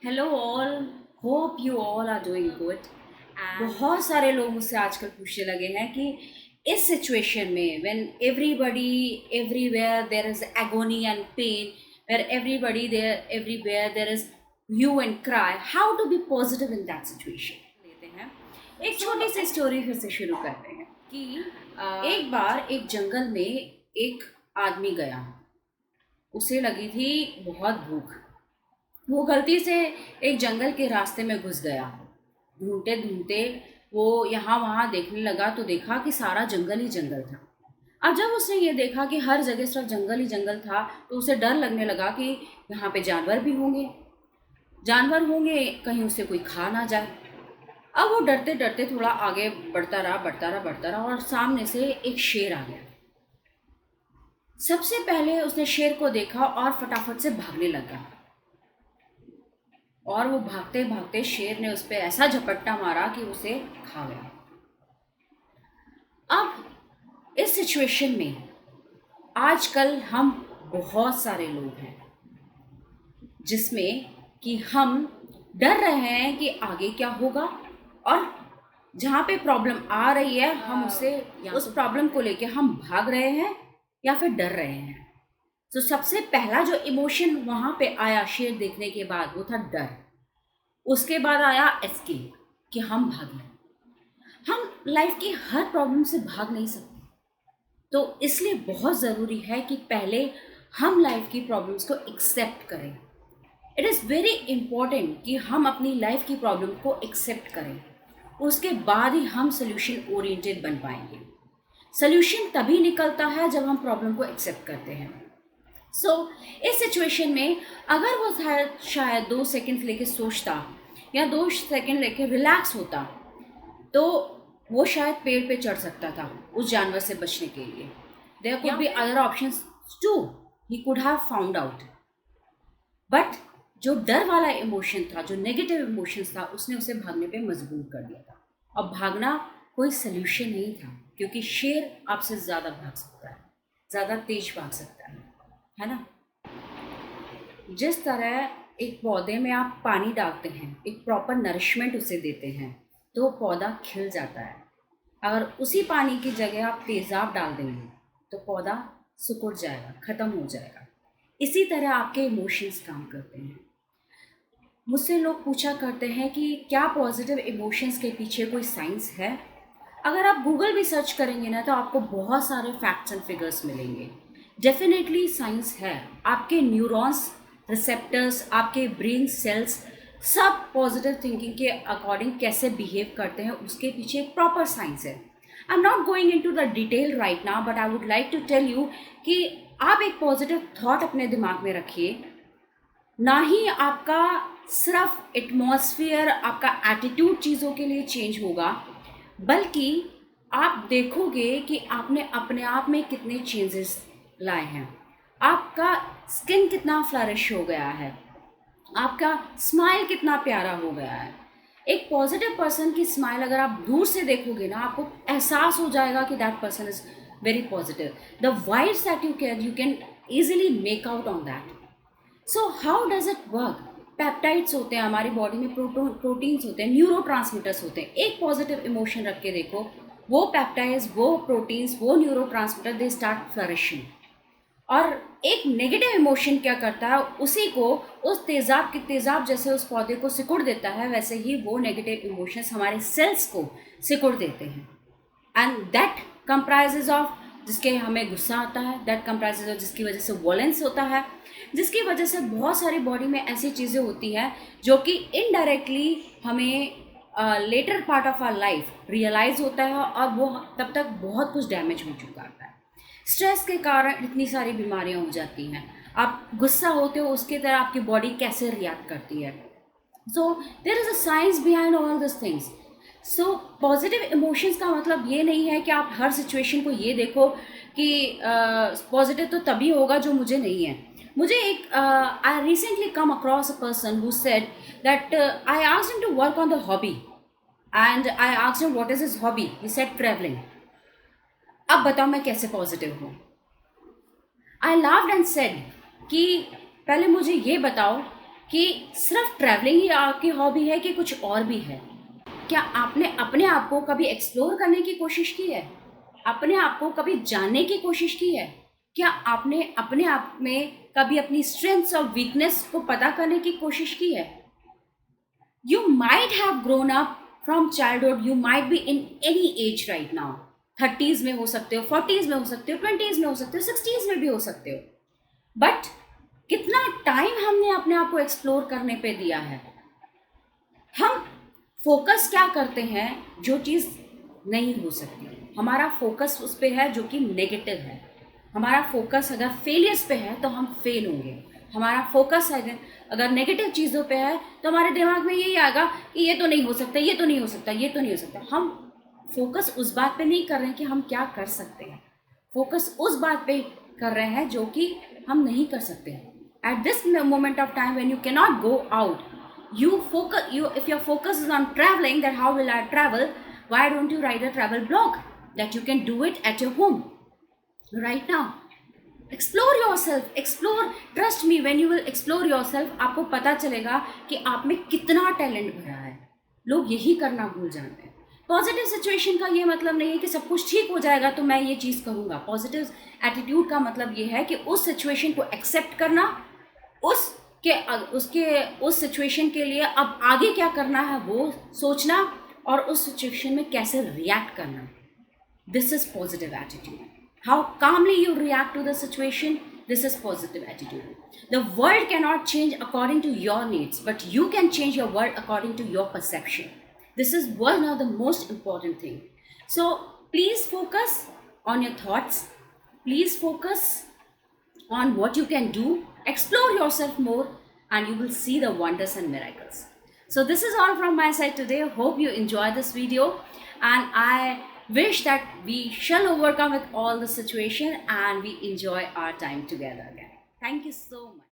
Hello all, hope you all are doing good. बहुत सारे लोग मुझसे आजकल पूछने लगे हैं कि इस सिचुएशन में when everybody everywhere there is agony and pain, where everybody there everywhere there is hue and cry, how to be positive in that situation. लेते हैं एक छोटी सी स्टोरी फिर से शुरू करते हैं कि एक बार एक जंगल में एक आदमी गया। उसे लगी थी बहुत भूख। वो गलती से एक जंगल के रास्ते में घुस गया। ढूंढते ढूंढते वो यहाँ वहाँ देखने लगा तो देखा कि सारा जंगल ही जंगल था। अब जब उसने ये देखा कि हर जगह सिर्फ जंगल ही जंगल था तो उसे डर लगने लगा कि यहाँ पे जानवर होंगे, कहीं उसे कोई खा ना जाए। अब वो डरते डरते थोड़ा आगे बढ़ता रहा और सामने से एक शेर आ गया। सबसे पहले उसने शेर को देखा और फटाफट से भागने लगा। और वो भागते भागते शेर ने उस पर ऐसा झपट्टा मारा कि उसे खा गया। अब इस सिचुएशन में आजकल हम बहुत सारे लोग हैं जिसमें कि हम डर रहे हैं कि आगे क्या होगा, और जहाँ पे प्रॉब्लम आ रही है हम उसे या उस प्रॉब्लम को लेके हम भाग रहे हैं या फिर डर रहे हैं। तो सबसे पहला जो इमोशन वहाँ पे आया शेर देखने के बाद वो था डर। उसके बाद आया एस्केप, कि हम भागें। हम लाइफ की हर प्रॉब्लम से भाग नहीं सकते, तो इसलिए बहुत ज़रूरी है कि पहले हम लाइफ की प्रॉब्लम्स को एक्सेप्ट करें। इट इज़ वेरी इम्पॉर्टेंट कि हम अपनी लाइफ की प्रॉब्लम को एक्सेप्ट करें। उसके बाद ही हम सोल्यूशन ओरिएंटेड बन पाएंगे। सोल्यूशन तभी निकलता है जब हम प्रॉब्लम को एक्सेप्ट करते हैं। इस सिचुएशन में अगर वो शायद 2 सेकंड लेके सोचता या 2 सेकंड लेके रिलैक्स होता तो वो शायद पेड़ पे चढ़ सकता था उस जानवर से बचने के लिए। There could be other options too, he could have found out. But जो डर वाला इमोशन था, जो नेगेटिव इमोशंस था, उसने उसे भागने पे मजबूर कर दिया था। अब भागना कोई सल्यूशन नहीं था, क्योंकि शेर आपसे ज़्यादा भाग सकता है, ज़्यादा तेज भाग सकता है ना। जिस तरह एक पौधे में आप पानी डालते हैं, एक प्रॉपर नरिशमेंट उसे देते हैं, तो वो पौधा खिल जाता है। अगर उसी पानी की जगह आप तेज़ाब डाल देंगे तो पौधा सिकुड़ जाएगा, ख़त्म हो जाएगा। इसी तरह आपके इमोशंस काम करते हैं। मुझसे लोग पूछा करते हैं कि क्या पॉजिटिव इमोशंस के पीछे कोई साइंस है। अगर आप गूगल भी सर्च करेंगे ना तो आपको बहुत सारे फैक्ट्स एंड फिगर्स मिलेंगे। डेफिनेटली साइंस है। आपके न्यूरॉन्स, रिसेप्टर्स, आपके ब्रेन सेल्स सब पॉजिटिव थिंकिंग के अकॉर्डिंग कैसे बिहेव करते हैं, उसके पीछे एक प्रॉपर साइंस है। I am not going into the detail right now, but I would like to tell you कि आप एक पॉजिटिव थॉट अपने दिमाग में रखिए। ना ही आपका सिर्फ एटमॉस्फेयर, आपका एटीट्यूड चीज़ों के लिए चेंज होगा, बल्कि आप देखोगे कि आपने अपने आप में कितने चेंजेस लाए हैं। आपका स्किन कितना फ्लरिश हो गया है, आपका स्माइल कितना प्यारा हो गया है। एक पॉजिटिव पर्सन की स्माइल अगर आप दूर से देखोगे ना, आपको एहसास हो जाएगा कि that person is very positive. The vibes that you can easily make out on that. So how does it work? Peptides होते हैं हमारी बॉडी में, प्रोटीन्स होते हैं, न्यूरोट्रांसमीटर्स होते हैं। एक पॉजिटिव इमोशन रख के देखो, वो पेप्टाइड्स, वो प्रोटीन्स, वो न्यूरोट्रांसमीटर दे स्टार्ट फ्लरिशिंग। और एक नेगेटिव इमोशन क्या करता है, उसी को उस तेज़ाब जैसे उस पौधे को सिकुड़ देता है, वैसे ही वो नेगेटिव इमोशंस हमारे सेल्स को सिकुड़ देते हैं। एंड दैट कंप्राइजेज ऑफ, जिसके हमें गुस्सा आता है, दैट कंप्राइजेज ऑफ जिसकी वजह से वॉलेंस होता है, जिसकी वजह से बहुत सारी बॉडी में ऐसी चीज़ें होती हैं जो कि इनडायरेक्टली हमें later part of our life realise होता है, और वो तब तक बहुत कुछ डैमेज हो चुका होता है। स्ट्रेस के कारण इतनी सारी बीमारियां हो जाती हैं। आप गुस्सा होते हो, उसकी तरह आपकी बॉडी कैसे रिएक्ट करती है। So there is a science behind all this things. So positive emotions का मतलब ये नहीं है कि आप हर सिचुएशन को ये देखो कि पॉजिटिव तो तभी होगा जो मुझे नहीं है। मुझे एक I recently come across a person who said that I asked him to work on the hobby, and I asked him what is his hobby, he said travelling. अब बताओ मैं कैसे पॉजिटिव हूँ? आई लाफ्ड एंड सेड कि पहले मुझे ये बताओ कि सिर्फ ट्रैवलिंग ही आपकी हॉबी है कि कुछ और भी है? क्या आपने अपने आप को कभी एक्सप्लोर करने की कोशिश की है? अपने आप को कभी जानने की कोशिश की है? क्या आपने अपने आप में कभी अपनी स्ट्रेंथ्स और वीकनेस को पता करने की कोशिश की है? You might have grown up from childhood, you might be in any age right now. 30s में हो सकते हो, 40s में हो सकते हो, 20s में हो सकते हो, 60s में भी हो सकते हो. बट कितना टाइम हमने अपने आप को एक्सप्लोर करने पे दिया है? हम फोकस क्या करते हैं जो चीज़ नहीं हो सकती? हमारा फोकस उस पे है जो कि नेगेटिव है. हमारा फोकस अगर फेलियर्स पे है तो हम फेल होंगे. हमारा फोकस अगर नेगेटिव चीज़ों पे है तो हमारे दिमाग में यही आएगा कि ये तो नहीं हो सकता, ये तो नहीं हो सकता, ये तो नहीं हो सकता. हम फोकस उस बात पे नहीं कर रहे हैं कि हम क्या कर सकते हैं. फोकस उस बात पे कर रहे हैं जो कि हम नहीं कर सकते हैं. At this moment of time when you can not go out, if your focus is on traveling, that how will I travel? Why don't you write a travel blog that you can do it at your home right now? Explore yourself, explore. Trust me, when you will explore yourself, आपको पता चलेगा कि आप में कितना talent भरा है. लोग यही करना भूल जाते हैं. पॉजिटिव सिचुएशन का ये मतलब नहीं है कि सब कुछ ठीक हो जाएगा तो मैं ये चीज़ करूँगा. पॉजिटिव एटीट्यूड का मतलब ये है कि उस सिचुएशन को एक्सेप्ट करना, उस सिचुएशन के लिए अब आगे क्या करना है वो सोचना और उस सिचुएशन में कैसे रिएक्ट करना. This is positive attitude. How calmly you react to the situation, this is positive attitude. The world cannot change according to your needs, but you can change your world according to your perception. This is one of the most important thing. So please focus on your thoughts. Please focus on what you can do. Explore yourself more and you will see the wonders and miracles. So this is all from my side today. Hope you enjoy this video and I wish that we shall overcome with all the situation and we enjoy our time together again. Thank you so much.